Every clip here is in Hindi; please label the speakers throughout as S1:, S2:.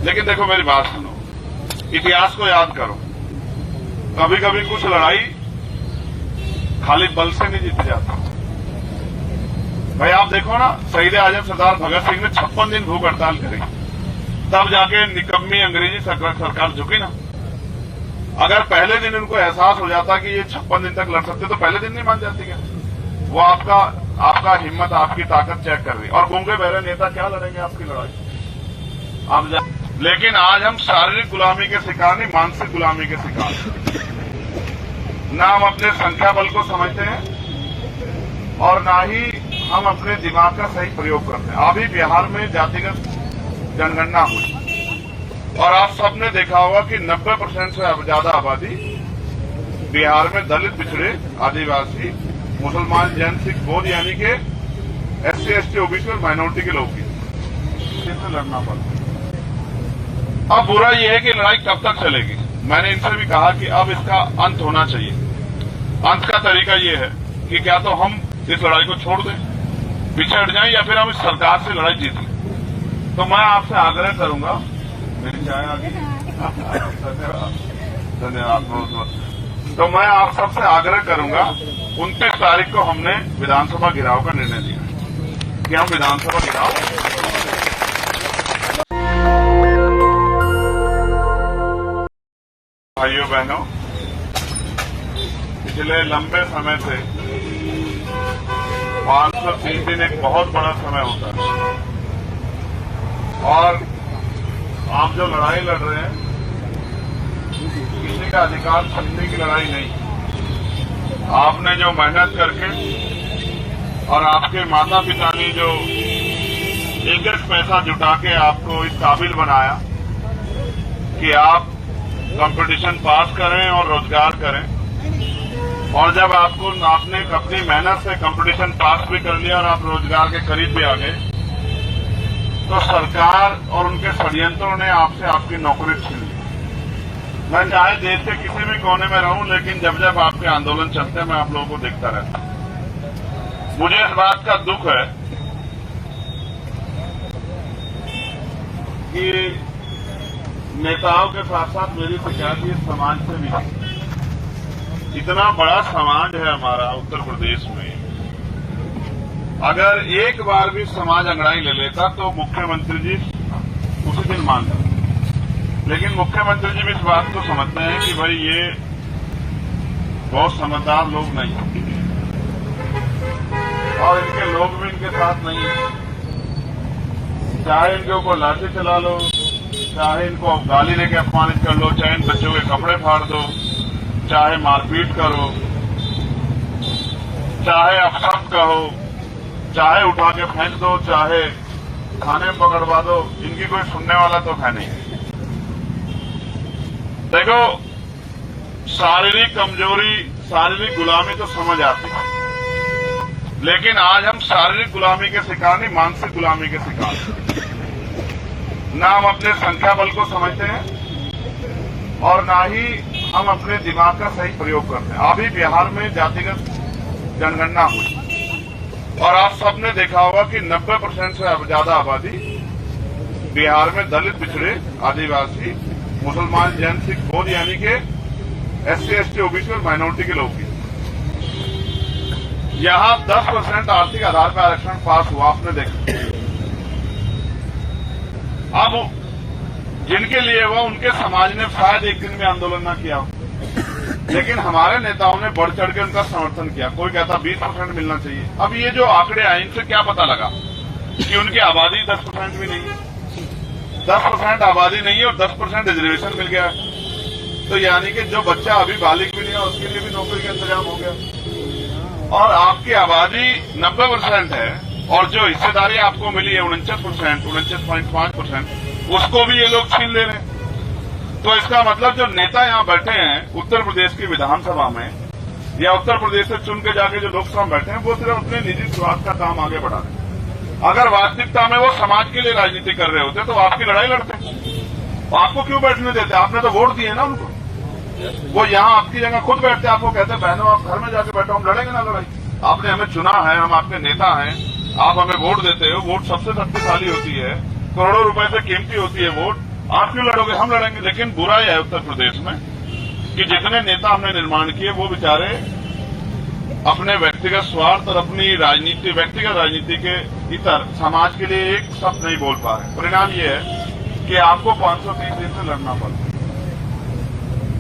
S1: लेकिन देखो मेरी बात सुनो, इतिहास को याद करो। कभी कभी कुछ लड़ाई खाली बल से नहीं जीती जाती। भाई आप देखो ना, शहीद आजम सरदार भगत सिंह ने 56 दिन भूख हड़ताल करी, तब जाके निकम्मी अंग्रेजी सरकार झुकी ना। अगर पहले दिन उनको एहसास हो जाता कि ये 56 दिन तक लड़ सकते तो पहले दिन नहीं मान जाती क्या? वो आपका हिम्मत, आपकी ताकत चेक कर रही। और गूंगे बहरे नेता क्या लड़ेंगे आपकी लड़ाई? आप लेकिन आज हम शारीरिक गुलामी के शिकार नहीं, मानसिक गुलामी के शिकार हैं। ना हम अपने संख्या बल को समझते हैं और ना ही हम अपने दिमाग का सही प्रयोग करते हैं। अभी बिहार में जातिगत जनगणना हुई और आप सबने देखा होगा कि 90% से ज्यादा आबादी बिहार में दलित, पिछड़े, आदिवासी, मुसलमान, जैन, सिख, बौद्ध यानी के SC, ST, OBC और माइनॉरिटी के लोग इससे लड़ना पड़ता। अब बुरा यह है कि लड़ाई कब तक चलेगी। मैंने इनसे भी कहा कि अब इसका अंत होना चाहिए। अंत का तरीका यह है कि क्या तो हम इस लड़ाई को छोड़ दें, पीछे हट जाएं, या फिर हम इस सरकार से लड़ाई जीतें। तो मैं आपसे आग्रह करूंगा, मेरी चाय आ गई, धन्यवाद बहुत बहुत। तो मैं आप सबसे आग्रह करूंगा, 29 तारीख को हमने विधानसभा घिराव का निर्णय लिया कि हम विधानसभा घिराव। भाइयों बहनों, पिछले लंबे समय से 530 दिन एक बहुत बड़ा समय होता है और आप जो लड़ाई लड़ रहे हैं किसी का अधिकार छीनने की लड़ाई नहीं। आपने जो मेहनत करके और आपके माता पिता ने जो एक एक पैसा जुटा के आपको इस काबिल बनाया कि आप कंपटीशन पास करें और रोजगार करें, और जब आपने अपनी मेहनत से कंपटीशन पास भी कर लिया और आप रोजगार के करीब भी आ गए, तो सरकार और उनके षड्यंत्रों ने आपसे आपकी नौकरी छीन ली। मैं चाहे देश के किसी भी कोने में रहूं, लेकिन जब जब आपके आंदोलन चलते हैं मैं आप लोगों को देखता रहता हूं। मुझे इस बात का दुख है कि नेताओं के साथ साथ मेरी शिकायत ये समाज से भी है। इतना बड़ा समाज है हमारा उत्तर प्रदेश में, अगर एक बार भी समाज अंगड़ाई ले लेता तो मुख्यमंत्री जी उसी दिन मान लेते। लेकिन मुख्यमंत्री जी भी इस बात को समझते हैं कि भाई ये बहुत समझदार लोग नहीं और इनके लोग भी इनके साथ नहीं है। चाहे इनके ऊपर लाठी चला लो, चाहे इनको गाली देके अपमानित कर लो, चाहे इन बच्चों के कपड़े फाड़ दो, चाहे मारपीट करो, चाहे अपशब्द कहो, चाहे उठा के फेंक दो, चाहे थाने में पकड़वा दो, इनकी कोई सुनने वाला तो है नहीं। देखो, शारीरिक कमजोरी, शारीरिक गुलामी तो समझ आती है, लेकिन आज हम शारीरिक गुलामी के शिकार नहीं, मानसिक गुलामी के शिकार हैं। ना हम अपने संख्या बल को समझते हैं और ना ही हम अपने दिमाग का सही प्रयोग करते हैं। अभी बिहार में जातिगत जनगणना हुई और आप सबने देखा होगा कि 90% से ज्यादा आबादी बिहार में दलित, पिछड़े, आदिवासी, मुसलमान, जैन, सिख, बौद्ध यानी के SC, ST, OBC और माइनॉरिटी के लोग हैं। यहां 10% आर्थिक आधार पर आरक्षण पास हुआ, आपने देखा। अब जिनके लिए हुआ उनके समाज ने शायद एक दिन में आंदोलन न किया हो, लेकिन हमारे नेताओं ने बढ़ चढ़ के उनका समर्थन किया। कोई कहता 20% मिलना चाहिए। अब ये जो आंकड़े आए इनसे क्या पता लगा कि उनकी आबादी 10% भी नहीं है, 10% आबादी नहीं है और 10% रिजर्वेशन मिल गया है। तो यानी कि जो बच्चा अभी बालिग भी नहीं है उसके लिए भी नौकरी का इंतजाम हो गया। और आपकी आबादी 90% है और जो हिस्सेदारी आपको मिली है 49%, 49.5%, उसको भी ये लोग छीन ले रहे हैं। तो इसका मतलब जो नेता यहां बैठे हैं उत्तर प्रदेश की विधानसभा में या उत्तर प्रदेश से चुन के जाके जो लोकसभा में बैठे हैं, वो सिर्फ अपने निजी स्वार्थ का काम आगे बढ़ा रहे हैं। अगर वास्तविकता में वो समाज के लिए राजनीति कर रहे होते तो आपकी लड़ाई लड़ते। आपको क्यों बैठने देते? आपने तो वोट दिए ना उनको। वो यहाँ आपकी जगह खुद बैठते, आपको कहते बहनों आप घर में जाके बैठो, हम लड़ेंगे ना लड़ाई। आपने हमें चुना है, हम आपके नेता हैं, आप हमें वोट देते हो। वोट सबसे शक्तिशाली होती है, करोड़ों रुपए से कीमती होती है वोट। आप क्यों लड़ोगे, हम लड़ेंगे। लेकिन बुरा यह है उत्तर प्रदेश में कि जितने नेता हमने निर्माण किए वो बेचारे अपने व्यक्तिगत स्वार्थ और अपनी राजनीति, व्यक्तिगत राजनीति के इतर समाज के लिए एक शब्द नहीं बोल पा रहे। परिणाम ये है कि आपको 530 दिन से लड़ना पड़ा।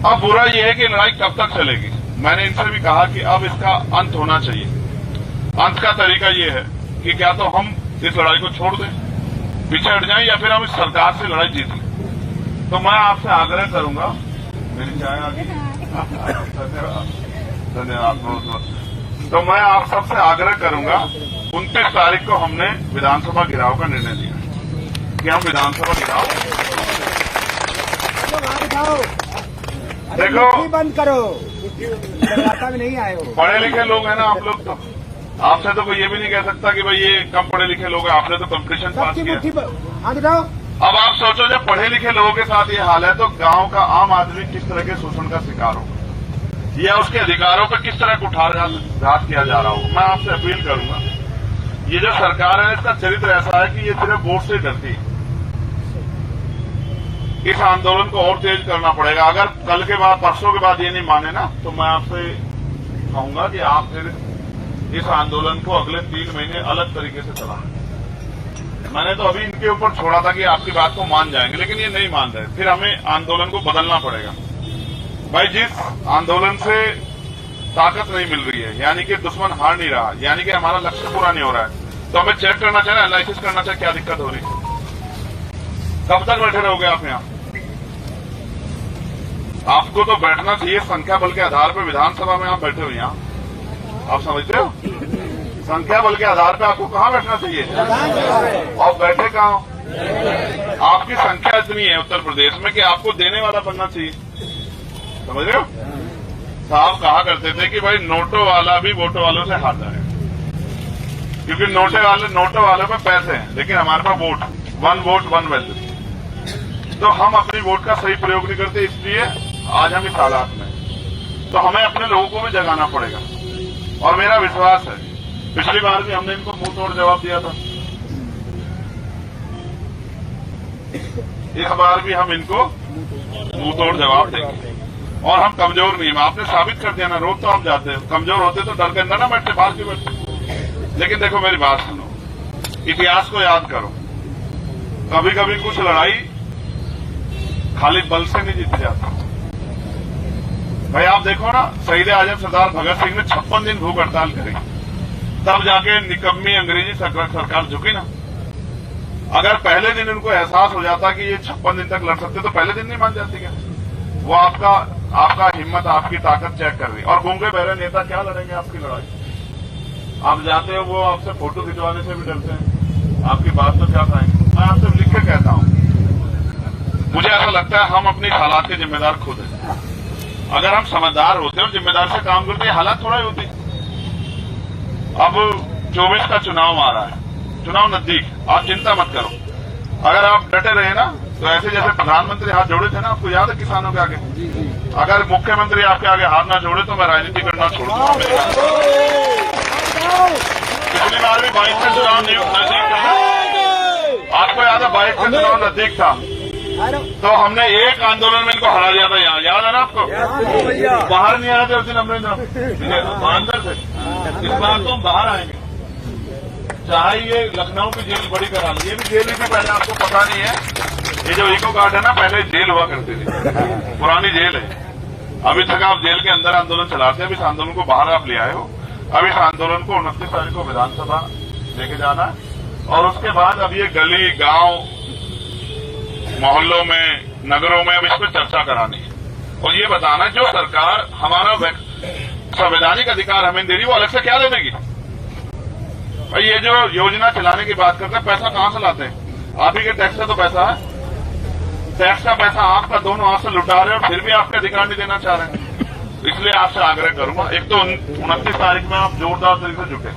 S1: अब बुरा यह है कि लड़ाई कब तक चलेगी। मैंने इनसे भी कहा कि अब इसका अंत होना चाहिए। अंत का तरीका यह है कि क्या तो हम इस लड़ाई को छोड़ दें, पीछे हट जाएं, या फिर हम इस सरकार से लड़ाई जीत लें। तो मैं आपसे आग्रह करूंगा, मेरी चाय आ गई, धन्यवाद बहुत बहुत। तो मैं आप सबसे आग्रह करूंगा, 29 तारीख को हमने विधानसभा घिराव का निर्णय लिया कि हम विधानसभा घिराव देखो
S2: बंद करो, में नहीं आए हो।
S1: पढ़े लिखे लोग हैं ना आप लोग, तो आपसे तो कोई ये भी नहीं कह सकता कि भाई ये कम पढ़े लिखे लोग हैं, आपने तो कंपटीशन पास किया। अब आप सोचो जब पढ़े लिखे लोगों के साथ ये हाल है तो गांव का आम आदमी किस तरह के शोषण का शिकार होगा या उसके अधिकारों पर किस तरह कुठाराघात किया जा रहा होगा। मैं आपसे अपील करूंगा, ये जो सरकार है इसका चरित्र ऐसा है कि ये सिर्फ वोट से डरती है। इस आंदोलन को और तेज करना पड़ेगा। अगर कल के बाद, परसों के बाद ये नहीं माने ना, तो मैं आपसे कहूंगा कि आप फिर इस आंदोलन को अगले 3 महीने अलग तरीके से चलाएं। मैंने तो अभी इनके ऊपर छोड़ा था कि आपकी बात को मान जाएंगे, लेकिन ये नहीं मान रहे। फिर हमें आंदोलन को बदलना पड़ेगा। भाई जिस आंदोलन से ताकत नहीं मिल रही है, यानी कि दुश्मन हार नहीं रहा, यानी कि हमारा लक्ष्य पूरा नहीं हो रहा है, तो हमें चेक करना चाहिए, एनालिसिस करना चाहिए क्या दिक्कत हो रही है। कब तक बैठे रहोगे आप यहाँ? आपको तो बैठना चाहिए संख्या बल के आधार पर। विधानसभा में आप बैठे हो यहाँ, आप समझते हो? संख्या बल के आधार पर आपको कहाँ बैठना चाहिए और बैठे कहाँ हो? आपकी संख्या इतनी है उत्तर प्रदेश में कि आपको देने वाला बनना चाहिए, समझ रहे हो? साहब कहा करते थे कि भाई नोटों वाला भी वोटों वालों से हार जाए, क्योंकि नोटों वालों पे पैसे हैं लेकिन हमारे पास वोट, 1 वोट 1 वैल्यू। तो हम अपनी वोट का सही प्रयोग नहीं करते, इसलिए आज हम इस हालात में। तो हमें अपने लोगों को भी जगाना पड़ेगा। और मेरा विश्वास है, पिछली बार भी हमने इनको मुंह तोड़ जवाब दिया था, इस बार भी हम इनको मुंह तोड़ जवाब देंगे। और हम कमजोर नहीं हैं, आपने साबित कर दिया ना। रोज तो आप जाते हैं, कमजोर होते तो डर के अंदर ना बैठते, बाहर क्यों बैठते? लेकिन देखो मेरी बात सुनो, इतिहास को याद करो। कभी कभी कुछ लड़ाई खाली बल से नहीं जीती जाती। भाई आप देखो ना, शहीद आजम सरदार भगत सिंह ने 56 दिन भूख हड़ताल करी, तब जाके निकम्मी अंग्रेजी सरकार झुकी ना। अगर पहले दिन उनको एहसास हो जाता कि ये 56 दिन तक लड़ सकते तो पहले दिन नहीं मान जाती क्या? वो आपका हिम्मत, आपकी ताकत चेक कर रही। और गूंगे बहरे नेता क्या लड़ेंगे आपकी लड़ाई? आप जाते हो, वो आपसे फोटो खिंचवाने से भी डरते हैं, आपकी बात तो क्या कहेंगे। मैं आपसे लिख के कहता हूं, मुझे ऐसा लगता है हम अपनी हालात के जिम्मेदार खुद हैं। अगर हम समझदार होते और जिम्मेदार से काम करते, हालात थोड़ा ही होती। अब 24 का चुनाव आ रहा है, चुनाव नजदीक, आप चिंता मत करो। अगर आप डटे रहे ना, तो ऐसे जैसे प्रधानमंत्री हाथ जोड़े थे ना, आपको याद है किसानों के आगे? अगर मुख्यमंत्री आपके आगे हाथ ना जोड़े तो मैं राजनीति करना छोड़ दूंगा। पिछली बार भी 22 का चुनाव नजदीक था, आपको याद है 22 का चुनाव नजदीक था, तो हमने एक आंदोलन में इनको हरा दिया था यहाँ, याद है ना आपको? बाहर नहीं आए थे उस दिन अमरिंदर, अंदर से। इस बार तो हम बाहर आएंगे, चाहे ये लखनऊ की जेल बड़ी करा ली, ये भी जेल ही थी पहले, आपको पता नहीं है। ये जो इको गार्ड है ना, पहले जेल हुआ करती थी, पुरानी जेल है। अभी तक आप जेल के अंदर आंदोलन चलाते हैं, अब इस आंदोलन को बाहर आप ले आए हो। अब इस आंदोलन को 29 तारीख को विधानसभा लेके जाना है, और उसके बाद अब ये गली, गांव, मोहल्लों में, नगरों में अब इस पर चर्चा करानी है और ये बताना जो सरकार हमारा संवैधानिक अधिकार हमें दे रही, वो अलग से क्या दे देगी? भाई ये जो योजना चलाने की बात करते हैं, पैसा कहां से लाते हैं? आप ही के टैक्स से तो पैसा है। टैक्स का पैसा आपका दोनों हाथ से लुटा रहे हैं और फिर भी आपके अधिकार नहीं देना चाह रहे हैं। इसलिए आपसे आग्रह करूंगा, एक तो 29 तारीख में आप जोरदार तरीके से जुटे,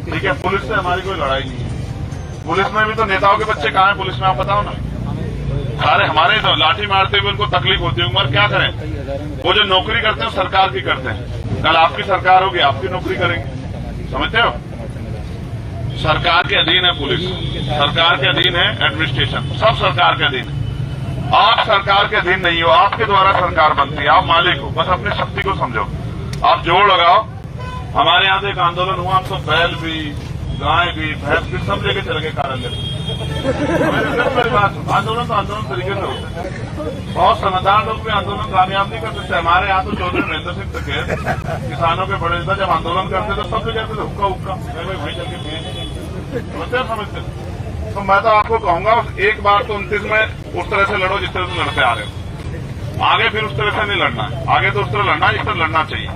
S1: ठीक है? पुलिस से हमारी कोई लड़ाई नहीं है। पुलिस में भी तो नेताओं के बच्चे कहाँ हैं पुलिस में, आप बताओ ना। सारे हमारे तो लाठी मारते हुए उनको तकलीफ होती है, मगर क्या करें? वो जो नौकरी करते हैं सरकार की करते हैं, कल आपकी सरकार होगी, आपकी नौकरी करेंगे, समझते हो? सरकार के अधीन है पुलिस, सरकार के अधीन है एडमिनिस्ट्रेशन, सब सरकार के अधीन है। आप सरकार के अधीन नहीं हो, आपके द्वारा सरकार बनती है, आप मालिक हो, बस अपनी शक्ति को समझो। आप जोड़ लगाओ। हमारे यहाँ से एक आंदोलन हुआ, हम तो बैल भी, गाय भी, भैंस भी सब लेके चले गए कार्यालय में। आंदोलन तो आंदोलन तरीके से होते हैं। बहुत समझदार लोग भी आंदोलन कामयाब नहीं कर सकते। हमारे यहाँ तो चौधरी महेंद्र सिंह तक किसानों के बड़े नेता जब आंदोलन करते तो सब कहते थे हुक्का हुक्का, वहीं चल के समझते। तो मैं तो आपको कहूंगा एक बार तो 29 में उस तरह से लड़ो जिस तरह से लड़ते आ रहे हो। आगे फिर उस तरह से नहीं लड़ना है, आगे तो उस तरह लड़ना है जिस तरह लड़ना चाहिए।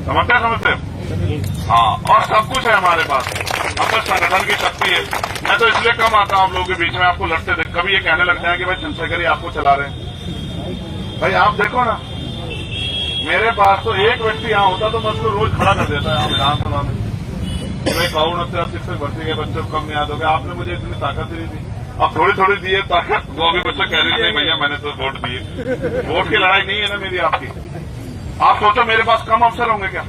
S1: समझते हाँ। और सब कुछ है हमारे पास, अपने संगठन की शक्ति है। मैं तो इसलिए कम आता हूं आप लोगों के बीच में, आपको लड़ते देख। कभी ये कहने लगते हैं कि भाई चंद्रशेखर ही आपको चला रहे हैं। भाई आप देखो ना, मेरे पास तो एक व्यक्ति यहाँ होता तो मैं उसको रोज खड़ा कर देता है यहाँ विधानसभा में। मैं कौन शिक्षक भर्ती के बच्चों को कम नहीं याद होगा, आपने मुझे इतनी ताकत ही नहीं दी। अब थोड़ी थोड़ी दी है ताकत, वो भी बच्चे कह रहे थे भैया मैंने तो वोट दिए। वोट की लड़ाई नहीं है ना मेरी आपकी। आप सोचो मेरे पास कम अवसर होंगे क्या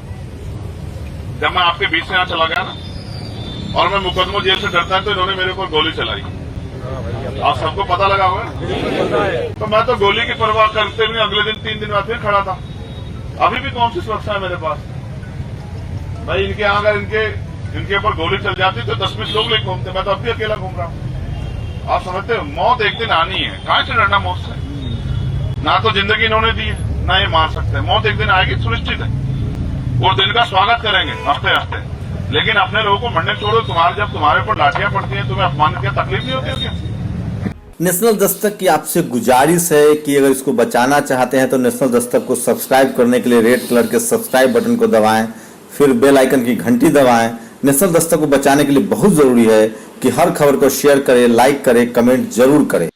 S1: जब मैं आपके बीच से यहाँ चला गया ना, और मैं मुकदमों जेल से डरता है तो इन्होंने मेरे ऊपर गोली चलाई। आप सबको पता लगा हुआ है। तो मैं तो गोली की परवाह करते हुए अगले दिन 3 दिन बाद फिर खड़ा था। अभी भी कौन सी सुरक्षा है मेरे पास भाई? इनके यहाँ अगर इनके ऊपर गोली चल जाती तो 10-20 लोग लेके घूमते, मैं तो अब भी अकेला घूम रहा हूँ। आप समझते हो मौत एक दिन आनी है, कहां से डरना मौत से? ना तो जिंदगी इन्होंने दी है ना ये मार सकते हैं। मौत एक दिन आएगी, सुनिश्चित है। वो दिन का स्वागत करेंगे हंसते हंसते, लेकिन अपने लोगों को मरने छोड़ो। जब तुम्हारे ऊपर लाठियां पड़ती हैं तुम्हें अपमानित क्या तकलीफ नहीं होती है क्या?
S3: नेशनल दस्तक की आपसे गुजारिश है कि अगर इसको बचाना चाहते हैं तो नेशनल दस्तक को सब्सक्राइब करने के लिए रेड कलर के सब्सक्राइब बटन को दबाएं, फिर बेल आइकन की घंटी दबाएं। नेशनल दस्तक को बचाने के लिए बहुत जरूरी है कि हर खबर को शेयर करें, लाइक करें, कमेंट जरूर करें।